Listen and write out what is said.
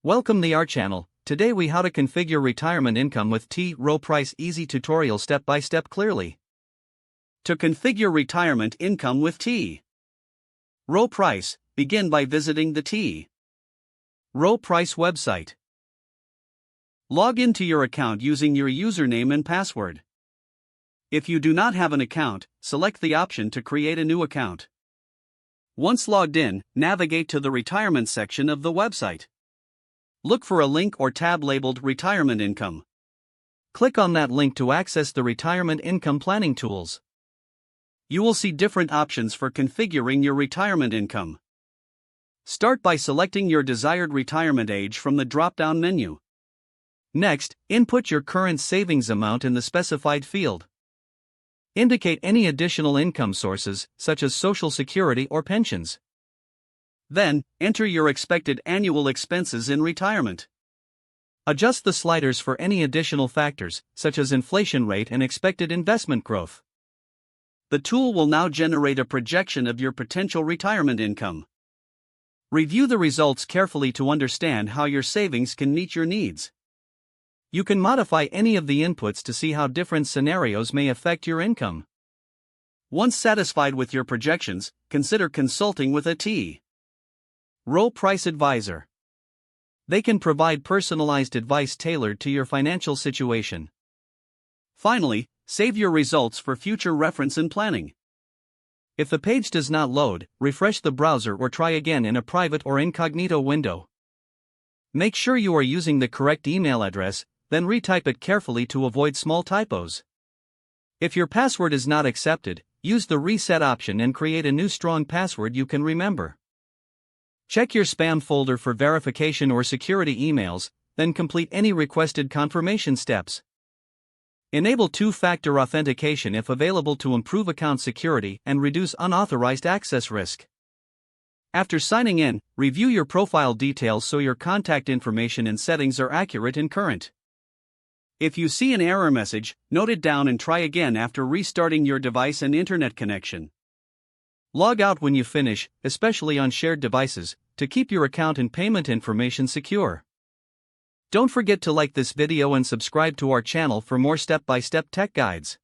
Welcome to our channel. Today we how to configure retirement income with Rowe Price easy tutorial step by step clearly. To configure retirement income with Rowe Price, begin by visiting the Rowe Price website. Log into your account using your username and password. If you do not have an account, select the option to create a new account. Once logged in, navigate to the retirement section of the website. Look for a link or tab labeled Retirement Income. Click on that link to access the retirement income planning tools. You will see different options for configuring your retirement income. Start by selecting your desired retirement age from the drop-down menu. Next, input your current savings amount in the specified field. Indicate any additional income sources, such as Social Security or pensions. Then, enter your expected annual expenses in retirement. Adjust the sliders for any additional factors, such as inflation rate and expected investment growth. The tool will now generate a projection of your potential retirement income. Review the results carefully to understand how your savings can meet your needs. You can modify any of the inputs to see how different scenarios may affect your income. Once satisfied with your projections, consider consulting with a Rowe Price advisor. They can provide personalized advice tailored to your financial situation. Finally, save your results for future reference and planning. If the page does not load, refresh the browser or try again in a private or incognito window. Make sure you are using the correct email address, then retype it carefully to avoid small typos. If your password is not accepted, use the reset option and create a new strong password you can remember. Check your spam folder for verification or security emails, then complete any requested confirmation steps. Enable two-factor authentication if available to improve account security and reduce unauthorized access risk. After signing in, review your profile details so your contact information and settings are accurate and current. If you see an error message, note it down and try again after restarting your device and internet connection. Log out when you finish, especially on shared devices, to keep your account and payment information secure. Don't forget to like this video and subscribe to our channel for more step-by-step tech guides.